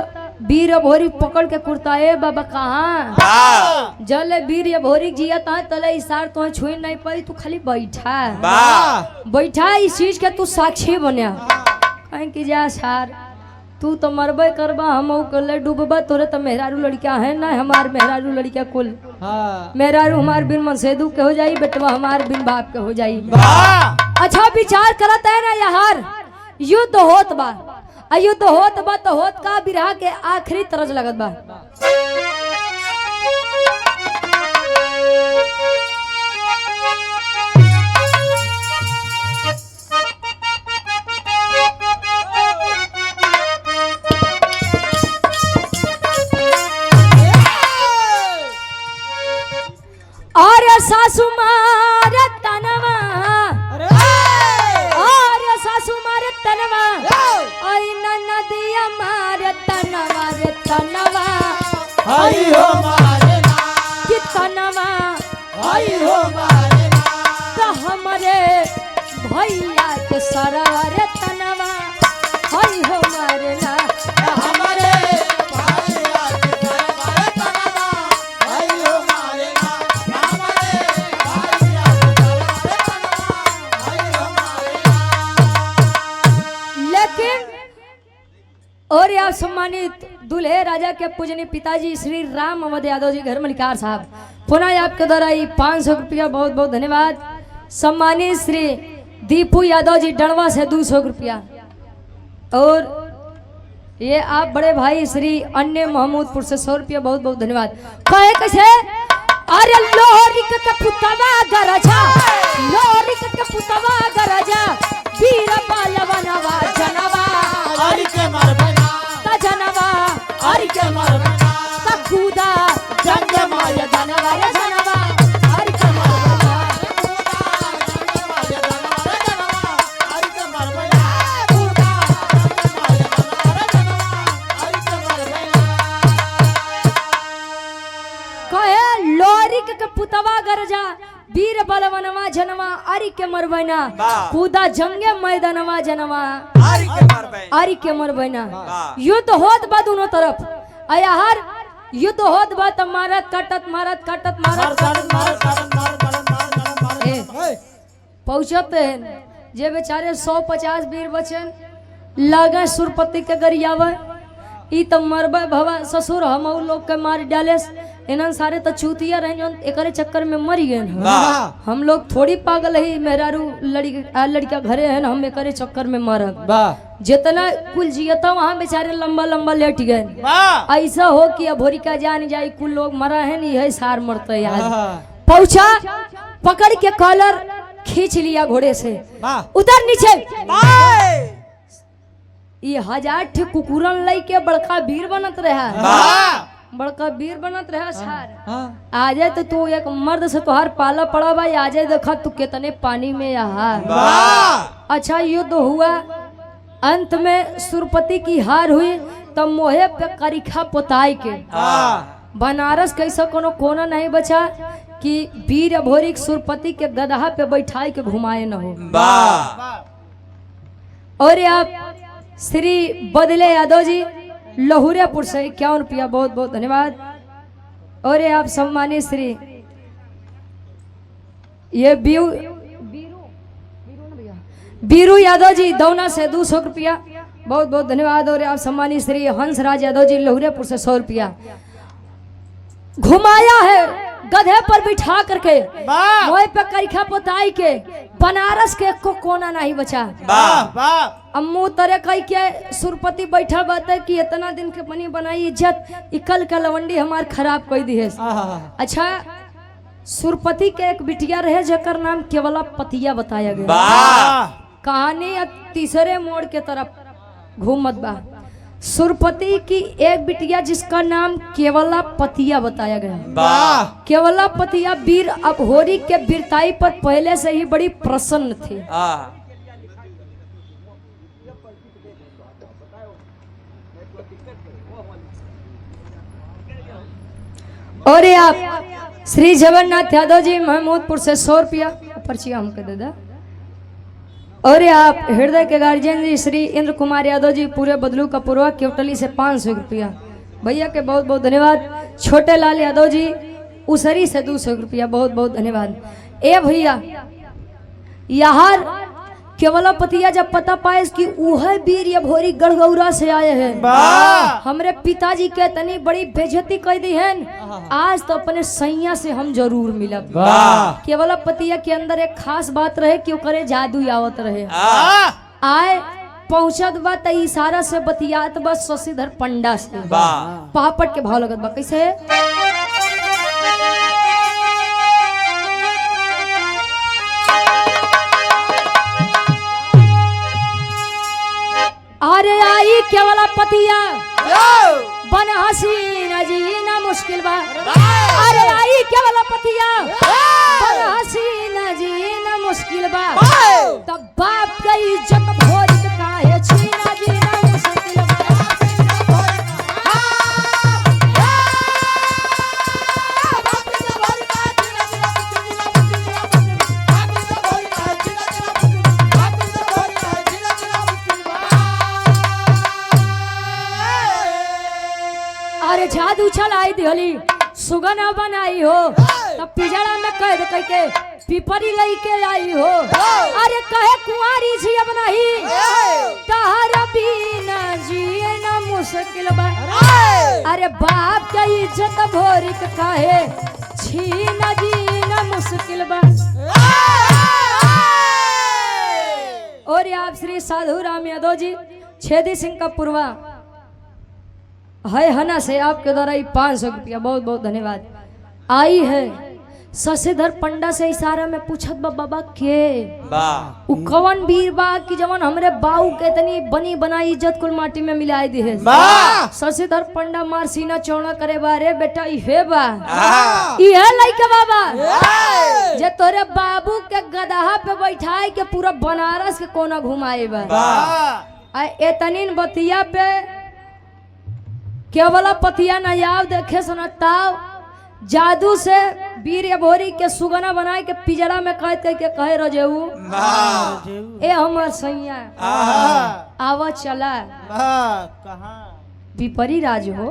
A: वीर अभोरी पकड़ के कुर्ताए बाबा कहाँ
C: वाह
A: जल वीर अभोरी जिया तो तले इशार तो छुई नहीं पाई तू खाली बैठा
C: वाह
A: बैठा इस चीज के तू साक्षी बनिया कहीं कि जा सार तू तो मरबे करबा हम कल डूबबा तोरे तो मेहरारू लड़किया है ना हमार मेहरारू लड़किया कुल
B: हाँ
A: मेहरारू हमार बिन मनसेदू के हो जाई बेटवा हमार बिन बाप के हो जाई
C: वाह
A: अच्छा विचार करत है ना यार युद्ध होत बा युद्ध होत बा तो होत का बिरहा के आखिरी तरज लगत बा अरे सासू मार तनवा अरे सासू मार तनवा आई नदिया मार तनवा रे तनवा
D: हरि हो मारे
A: कि तनवा
D: हरि हो मारे
A: तो हमरे भैया के सरवा रे तनवा हई हो मारना
D: हमारे भाइया के दरबार तनवा हरि हो मारे हमारे भाइया के दरबार तनवा हरि हो मारे
A: लेकिन और यह सम्मानित दूल्हे राजा के पूजनीय पिताजी श्री राम अवध यादव जी घर मलिकार साहब पुनः आपके द्वारा 500 रुपया बहुत बहुत धन्यवाद। सम्मानित श्री दीपू यादव जी डणवा से 200 रुपया और ये आप बड़े भाई श्री अन्य महमूदपुर से 100 रुपया बहुत बहुत धन्यवाद। कहे कैसे अरे लोरिक के पुतवा गरजा लोरिक के पुतवा गरजा वीर बालवनवा जनवा
D: हरि के मरबना
A: जनवा
D: हरि के मरबना
A: कूदा
D: जंग माय
A: जनवा रे जनवा हरि के मरबना
D: हरि के मरबना पूरा जंग माय हरि के मरबना
A: कहे लोरिक के पुतवा गरजा वीर बलवनवा जनवा अरि के मरबना
C: वाह।
A: कूदा जंगे मैदानवा जनवा
C: आरी के मारबे
A: अरि के मरबना
C: वाह।
A: युद्ध होत बा दोनों तरफ अयाहर युद्ध होत बा त मारत काटत मारत काटत मारत पहुंचत जे बेचारे 150 वीर बचन लागे सुरपति के गरियावे ई त मरबे भवा ससुर हम लोग के मार डाले इन्हन सारे तो चूतिया रहे जो एकरे चक्कर में मर गए हैं।
C: वाह
A: हम लोग थोड़ी पागल है मेहरारू लड़का घरे है ना हम एकरे चक्कर में मरब।
B: वाह
A: जितना कुल जियता वहाँ बेचारे लंबा लंबा लेट गए।
D: वाह
A: ऐसा हो कि अब भोरिका जान जाए कुल लोग मरा है नहीं है सार मरते यार।
B: हाँ।
A: पहुंचा पकड़ के कॉलर खींच लिया घोड़े से
B: वाह
A: उधर नीचे। ये 1000 ठे कुकुरन लई के बड़का वीर बनत रहा। बड़का वीर बनत रहा सार।
B: हाँ
A: आ जाए तो तू एक मर्द से तुहार पाला पड़ा भाई आ जाए देखा तू कितने पानी में यहाँ। अच्छा युद्ध हुआ अंत में सुरपति की हार हुई तब मोहे पे करिखा पोताई के बनारस कैसा कोनो कोना नहीं बचा कि वीर भोरी सुरपति के गदहा पे बैठाई के घुमाए न हो। और आप श्री बदले यादव जी लहुरियापुर से 51 रुपया बहुत बहुत धन्यवाद। और आप सम्मानित श्री ये बीरू यादव जी दौना से 200 रुपया बहुत बहुत धन्यवाद। और आप सम्मानित श्री हंसराज यादव जी लहुरियापुर से 100 रुपया घुमाया है गधे पर बिठा करके मोह पे करिखा पोताई के बनारस के को कोना नहीं बचा। अम्मू तरह कही के सुरपति बैठा बात है कि इतना दिन के बनी बनाई इज्जत इकल का लवंडी हमार खराब कर दी है। अच्छा सुरपति के एक बिटिया रहे जकर नाम केवला पतिया बताया गया। कहानी तीसरे मोड़ के तरफ घूमत बा। सुरपति की एक बिटिया जिसका नाम केवला पतिया बताया गया। केवला पतिया वीर अभोरी के वीरताई पर पहले से ही बड़ी प्रसन्न थी। और ये आप श्री जगन्नाथ यादव जी महमूदपुर से 100 रुपया पर्ची हमको दे दा। और ये आप हृदय के गार्जियन जी श्री इंद्र कुमार यादव जी पूरे बदलू का पूर्वा केवटली से 500 रुपया भैया के बहुत बहुत धन्यवाद। छोटे लाल यादव जी उसरी से 200 रुपया बहुत बहुत धन्यवाद। ए भैया यहाँ केवला पतिया जब पता पाए कि वह वीर या भोरी गढ़गौरा से आए हैं हमरे पिताजी के तनी बड़ी बेइज्जती कर दी है। आज तो अपने सैया से हम जरूर मिलब। केवला पतिया के अंदर एक खास बात रहे कि ओकरे जादू आवत रहे। आए पहुंचत बा त इशारा से बतियात बा शशिधर पंडा से। पापट के भाव लगत बा कैसे अरे आई केवला पतिया बन हसीना जीना मुश्किल बा। अरे आई केवला पतिया बन हसीना जीना मुश्किल बा। तब बाप का इज्जत भोरी के काहे छीना जीना मुश्किल बा। अरे जादू चलाई दिहली सुगना बनाई हो तब पिजड़ा में कैद करके पिपरी लई के आई हो। अरे कहे कुंवारी जी अब नहीं तहरा बिना जिए ना मुश्किल बा। अरे बाप का इज्जत भोरी के काहे छीना जीना मुश्किल बा। और आप श्री साधु राम यादव जी छेदी सिंह का पूर्वा है हना से आपके द्वारा 500 रुपया बहुत बहुत धन्यवाद। आई है शशिधर पंडा से इशारा में पूछत बा बाबा के उ कवन वीर बा कि जवन हमरे बाऊ के तनी बनी बनाई इज्जत कुल माटी में मिलाई दी है। शशिधर पंडा मार सीना चौड़ा करे बा। रे बेटा इहे बा इहे लइका बाबा जे तोरे बाबू के गदहा पे बैठाए के पूरा बनारस के कोना घुमाए बा। आ एतनीन बतिया पे केवला पतिया नयाव देखे सुनताव जादू से वीर भोरी के सुगना बनाए के पिजड़ा में कैद करके कहे रजेऊ ए हमर सैया आवा चला पिपरी राज हो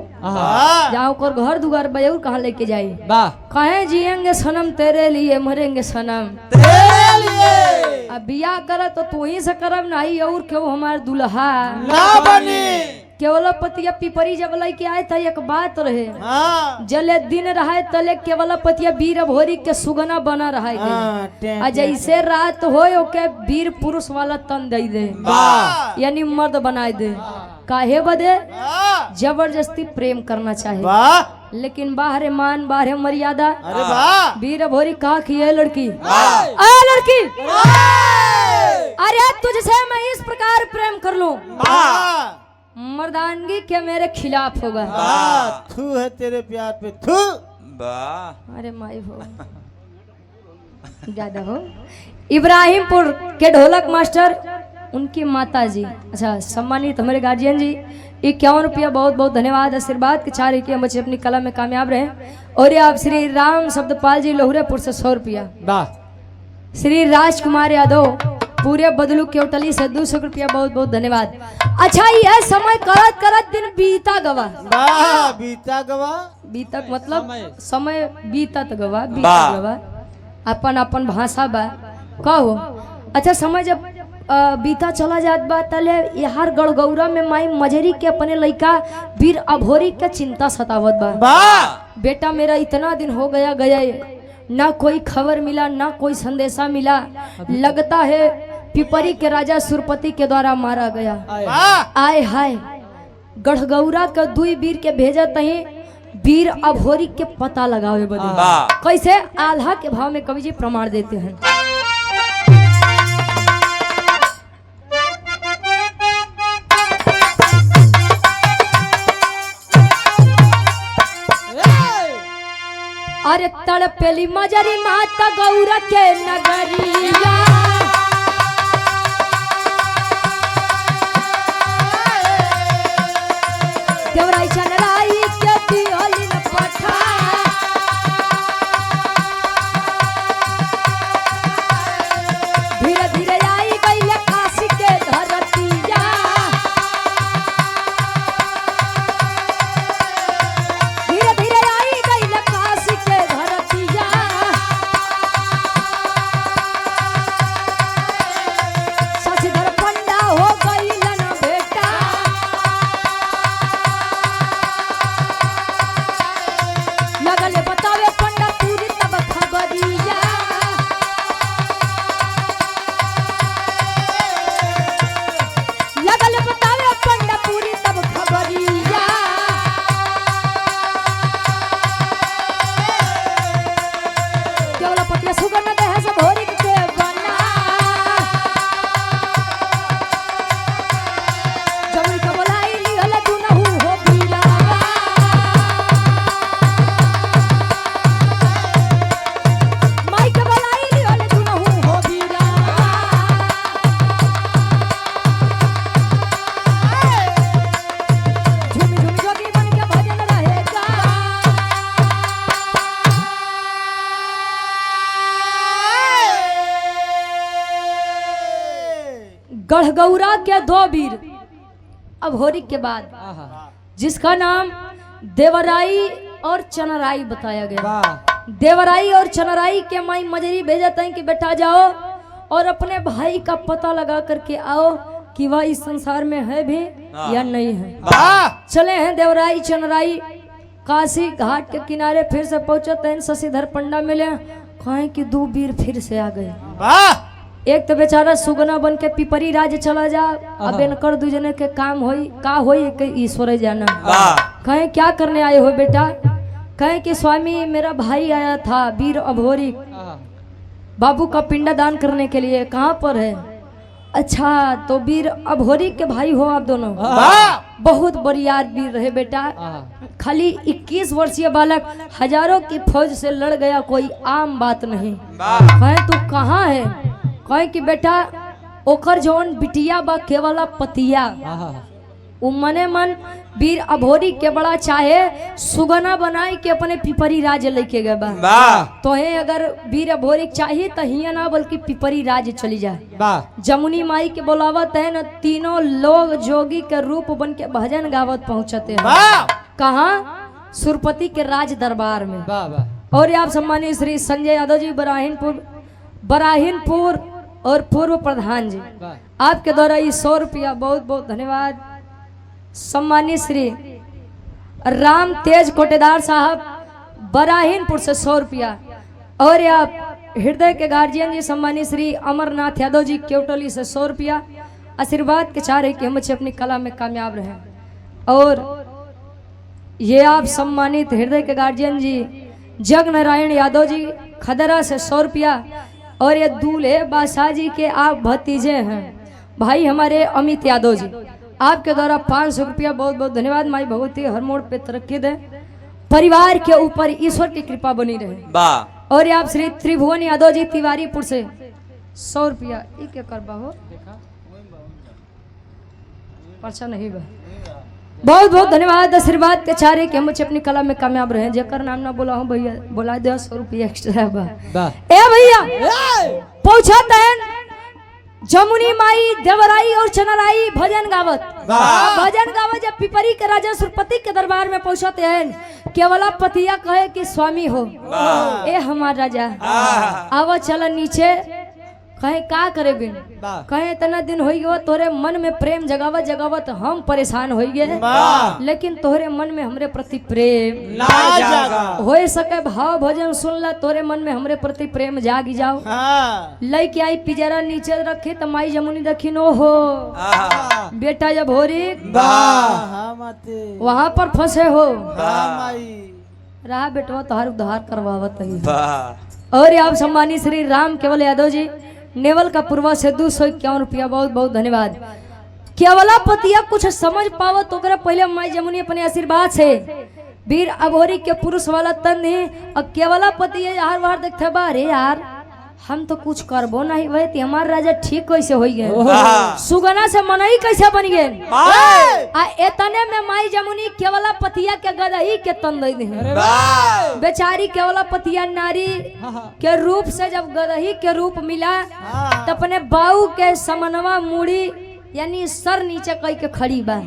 A: जाओ कर घर दुआर बजूर कहाँ लेके जाई कहे जिएंगे सनम तेरे लिए मरेंगे सनम तेरे लिए। अब बिया कर तो तू ही से करब नहीं और क्यों हमार दुल्हा ना बनी। केवलपतिया पिपरी जब लेके आए था एक बात रहे
D: हाँ
A: जले दिन रहे तले केवलपतिया वीर भोरी के सुगना बना रहा
D: हाँ, टें,
A: आ जैसे रात हो ओके वीर पुरुष वाला तन दे दे
D: वाह
A: यानी मर्द बनाए दे काहे बदे
D: वाह
A: जबरदस्ती प्रेम करना चाहे
D: वाह
A: लेकिन बाहरे मान बाहरे मर्यादा
D: अरे वाह
A: वीर भोरी कहा कि ये लड़की आ लड़की अरे तुझसे मैं इस प्रकार प्रेम कर लूं
D: वाह
A: मर्दानगी के मेरे खिलाफ होगा
D: वाह थू है तेरे प्यार पे थू
C: वाह
A: अरे माई हो ज्यादा हो इब्राहिमपुर के ढोलक मास्टर उनकी माता जी अच्छा सम्मानित हमारे गार्जियन जी 51 रुपया बहुत बहुत धन्यवाद आशीर्वाद के 4 रुपया बच्चे अपनी कला में कामयाब रहे और ये आप श्री राम शब्दपाल जी लोहरेपुर से 100 रुपया
B: वाह
A: श्री राजकुमार यादव पूरे बदलू केवटली से 200 रुपया बहुत बहुत धन्यवाद। अच्छा यह समय करत करत दिन बीता गवा
D: वाह बीता गवा
A: बीतक मतलब समय बीतत गवा
C: वाह।
A: बीतत गवा अपन अपन भाषा बा कहो अच्छा समय जब बीता चला जात बा तले यार गड़गौरा में माई मजरी के अपने लड़का वीर अभोरी के चिंता सतावत बा
D: वाह
A: बेटा मेरा इतना दिन हो गया गया ना कोई खबर मिला ना कोई संदेशा मिला लगता है पिपरी के राजा सुरपति के द्वारा मारा गया
D: वाह
A: आए हाय गढ़गौरा का दुई वीर के भेजा तही वीर अभोरी के पता लगावे बदे
C: वाह।
A: कैसे आल्हा के भाव में कवि जी प्रमाण देते हैं अरे तड़पेली मजरी माता गौरा के नगरिया देवराई चनराई के दिहली न पठा धीरे धीरे आई गई काशी के धरतिया धीरे धीरे आई गई काशी के धरतिया शशिधर पंडा हो गई न बेटा लगले बतावे पंडा पूरी तब खबरिया लगले बतावे पंडा पूरी तब खबरिया केवल पतिया सुगन दे है सब होरी के बना जमुई के बोलाई लिहल तू न हो बीला माई के बोलाई लिहल तू न हो बीला झूमी झूमी जोगी बन के भजन रहेगा गढ़गौरा के दो वीर अभोरी के बाद जिसका नाम देवराई और चनराई बताया गया
B: वाह
A: देवराई और चनराई के माई मजरी भेजते हैं कि बेटा जाओ और अपने भाई का पता लगा करके आओ कि वह इस संसार में है भी या नहीं है
D: वाह
A: चले हैं देवराई चनराई काशी घाट के किनारे फिर से पहुंचते हैं शशिधर पंडा मिले कहें कि दो वीर फिर से आ गए
D: वाह
A: एक तो बेचारा सुगना बन के पिपरी राज चला जा अब इनकर दूजने के काम होई का होई के ईश्वर जाना
C: वाह।
A: कहें क्या करने आए हो बेटा कहें कि स्वामी मेरा भाई आया था वीर अभोरी बाबू का पिंडदान करने के लिए कहाँ पर है अच्छा तो वीर अभोरी के भाई हो आप दोनों
D: वाह
A: बहुत बरियार वीर रहे बेटा खाली 21 वर्षीय बालक हजारों की फौज से लड़ गया कोई आम बात नहीं
C: वाह।
A: कहें तू कहाँ है कहें कि बेटा ओकर जौन बिटिया बा केवला पतिया उ मने मन वीर अभोरी के बड़ा चाहे सुगना बनाई के अपने पिपरी राज लेके गए बा
C: वाह।
A: तो है अगर वीर अभोरी चाहिए तो हिया ना बल्कि पिपरी राज चली जाए
B: वाह
A: जमुनी माई के बोलावत है न तीनों लोग जोगी के रूप बन के भजन गावत पहुंचते हैं
D: वाह
A: कहाँ सुरपति के राज दरबार में
B: वाह वाह
A: और आप सम्मानित श्री संजय यादव जी बराहीनपुर और पूर्व प्रधान जी
B: वाह
A: आपके द्वारा ये 100 रुपया बहुत बहुत धन्यवाद सम्मानित श्री राम तेज कोटेदार साहब बराहीनपुर से 100 रुपया। और आप हृदय के गार्जियन जी सम्मानित श्री अमरनाथ यादव जी केवटोली से 100 रुपया। आशीर्वाद के चाह रहे कि हम अच्छे अपनी कला में कामयाब रहें। और ये आप सम्मानित हृदय के गार्जियन जी जग नारायण यादव जी खदरा से 100 रुपया। और ये दूल्हे बादशाह जी के आप भतीजे हैं भाई हमारे अमित यादव जी, आपके द्वारा 500 रुपया। बहुत बहुत धन्यवाद। माई भगवती हर मोड़ पे तरक्की दे, परिवार के ऊपर ईश्वर की कृपा बनी रहे।
C: वाह।
A: और ये आप श्री त्रिभुवन यादव जी तिवारीपुर से 100 रुपया। क्या करबा हो पर्चा नहीं बा। बहुत बहुत धन्यवाद। आशीर्वाद के चारे कि हम अपनी कला में कामयाब रहे। जेकर नाम ना बोला हूँ भैया बोला दे 100 रुपया एक्स्ट्रा बा। ए भैया पहुंचा तैन जमुनी माई देवराई और चनराई भजन गावत जब पिपरी के राजा सुरपति के दरबार में पहुंचते हैं केवला पतिया कहे कि स्वामी हो ए हमार राजा आवा चला नीचे। कहे का करे बिन कहे इतना दिन हो गयो तोरे मन में प्रेम जगावत जगावत हम परेशान हो गए, लेकिन तोरे मन में हमरे प्रति प्रेम
D: ना जागा
A: हो सके। भाव भजन सुन ला तोरे मन में हमरे प्रति प्रेम जागी जाओ। लई के आई पिजरा नीचे रखी तो माई जमुनी दखिन हो बेटा जब हो रही वहां पर फंसे हो रहा बेटवा तोहार उद्धार करवावत है। और आप सम्मानित श्री राम केवल यादव जी नेवल का पूर्वा से 251 रुपया। बहुत बहुत धन्यवाद। केवला पतिया कुछ समझ पावो तो पहले माई जमुनी अपने आशीर्वाद से वीर अभोरी के पुरुष वाला तन और केवला पति हर बार देखते बा अरे यार हम तो कुछ करबो नहीं भाई तो हमारे राजा ठीक कैसे हो गए, सुगना से मनई कैसे बन गए। एतने में माई जमुनी केवला पतिया के गदही के तन दे बेचारी केवला पतिया नारी के रूप से जब गदही के रूप मिला तो अपने बाऊ के समनवा मुड़ी यानी सर नीचे कई के खड़ी बा।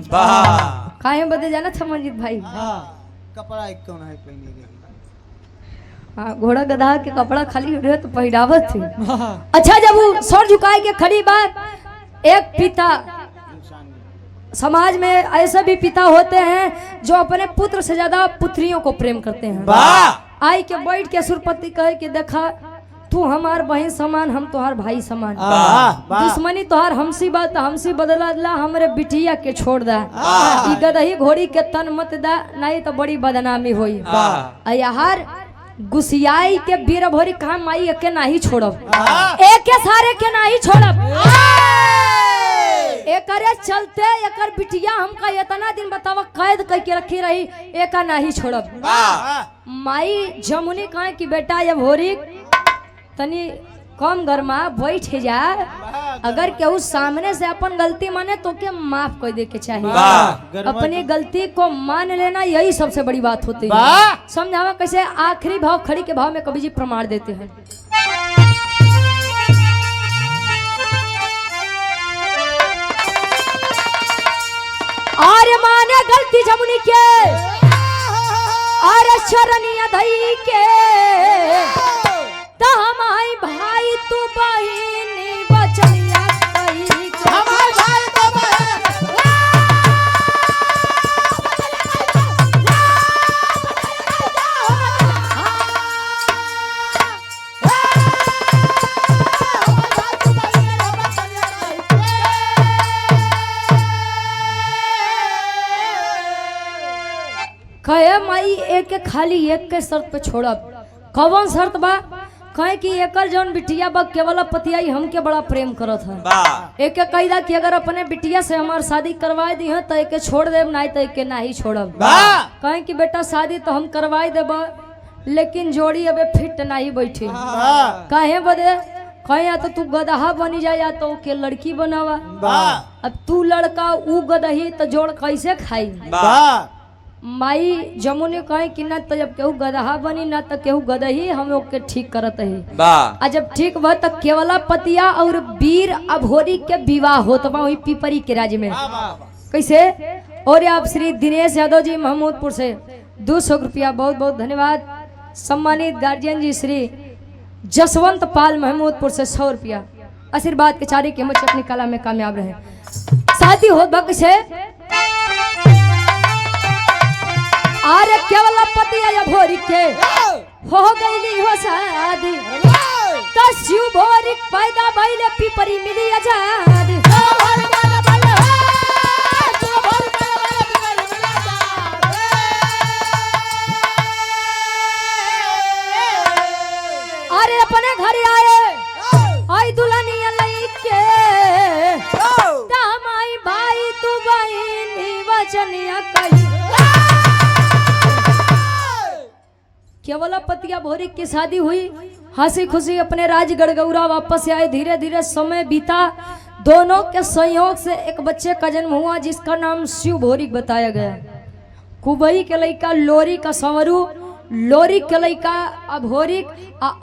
A: काहे बदे जाना था मंजित भाई
D: कपड़ा एक कौन है पहने के
A: घोड़ा गधा के कपड़ा खाली रहे तो पहनावत थी। अच्छा जब वो सर झुकाए के खड़ी बात एक पिता समाज में ऐसे भी पिता होते हैं जो अपने पुत्र से ज्यादा पुत्रियों को प्रेम करते हैं। आई के बैठ के सुरपति कहे कि देखा तू हमार बहन समान हम तोहार भाई समान, दुश्मनी तोहार हमसी बात हमसी बदला ला हमरे बिटिया के छोड़ दा। गदही घोड़ी के तन मत दा नहीं तो बड़ी बदनामी होई। यार गुसियाई के बीर भोरी कहा माई के नाही छोड़ब एक सारे के नाही छोड़ब एकरे चलते एकर बिटिया हमका इतना दिन बतावा कैद करके रखी रही एक नाही छोड़ब। माई जमुनी कहे कि बेटा ये भोरी तनी कम गरमा बैठ जा, अगर केहू सामने से अपन गलती माने तो के माफ कर दे के चाहिए। अपनी गलती को मान लेना यही सबसे बड़ी बात होती है। समझावा कैसे आखिरी भाव खड़ी के भाव में कवि जी प्रमाण देते हैं। अरे माने गलती जमुनी के अरे शरणिया धई के हमारी भाई तू बहिनी बचनिया कही के हमारी भाई तो कहे माई एक खाली एक के शर्त पे छोड़ब। कौन शर्त बा? कहे कि एकर जौन बिटिया बा केवला पतिया हमके बड़ा प्रेम करत है। एक कैदा कि अगर अपने बिटिया से हमार शादी करवाए दी है तो एक छोड़ देब नहीं तो एक नहीं छोड़ब। कहे कि बेटा शादी तो हम करवाए देब लेकिन जोड़ी अबे फिट नहीं बैठी। कहे बदे कहे या तो तू गदहा बनी जा या तो के लड़की बनावा। अब तू लड़का ऊ गदही तो जोड़ कैसे खाई। माई जमुनी कहे कि ना तो जब केहू गदहा बनी ना तो केहू गदही हम लोग के ठीक करत है। जब ठीक बा तो केवला पतिया और वीर अभोरी के विवाह होत बा वही पिपरी के राज्य में। कैसे? और आप श्री दिनेश यादव जी महमूदपुर से 200 रुपया। बहुत बहुत धन्यवाद। सम्मानित गार्जियन जी श्री जसवंत पाल महमूदपुर से 100 रुपया। आशीर्वाद के चारे के मुझे अपनी कला में कामयाब रहे। साथी हो बक से अरे केवल पति या भोरी के हो गईली हो शादी तो शिव भोरी पैदा भइले पिपरी मिली आजादी अरे अपने घर आए आई दुल्हनिया लईके तमाई भाई तू बहिनी वचनिया कही केवल पतिया भोरी की शादी हुई हंसी खुशी अपने राज गड़गौरा वापस आए धीरे धीरे समय बीता दोनों के संयोग से एक बच्चे का जन्म हुआ जिसका नाम शिव भोरी बताया गया कुबई के लड़का लोरी का संवरू लोरी के लड़का अभोरिक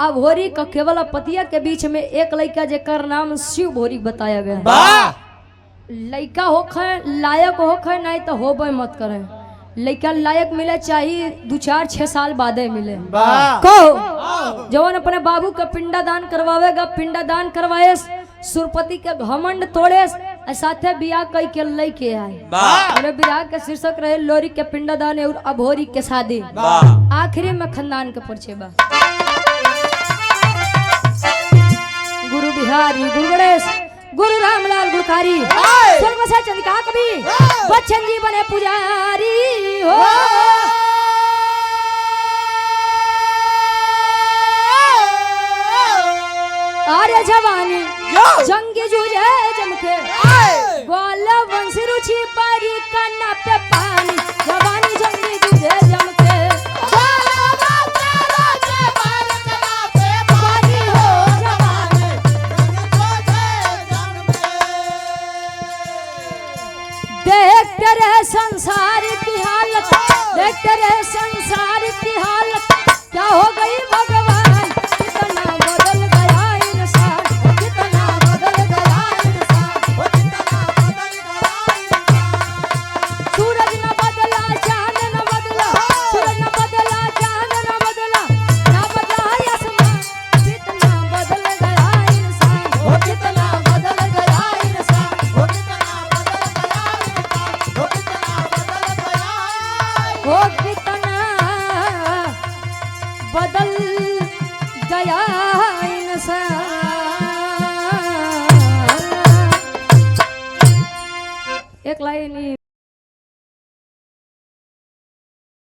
A: अभोरिक का केवल पतिया के बीच में एक लड़का जेकर नाम शिव भोरी बताया गया लड़का होखे लायक होखे नहीं तो होबे मत करे लड़का लायक मिले चाहिए 2-4-6 साल बादे मिले कहो जवन अपने बाबू का पिंडादान करवावेगा पिंडादान करवाए सुरपति के घमंड तोड़े साथे बियाह कई के लइके आए अरे बियाह के शीर्षक रहे लोरी के पिंडादान और अभोरी के शादी आखिरी में खानदान के परिचय बा गुरु बिहारी गुरु गणेश गुरु रामलाल गुरकारी स्वर्गवासी चंद्रिका कवि बच्चन जी बने पुजारी हो आर्य जवानी जंगी जूझे जमके ग्वाल वंश रुचि पारी कन्ना पे पानी जवानी जंगी जूझे जमके देखते रहे संसार की हालत देखते रहे संसार की हालत क्या हो गई भगवान कितना बदल गया इंसान कितना बदल गया इंसान सूरज न बदला चांद न बदला सूरज न बदला चांद न बदला ना बदला आसमान कितना बदल गया इंसान कितना बदल गया इंसान वो कितना बदल गया इंसान एक लाइन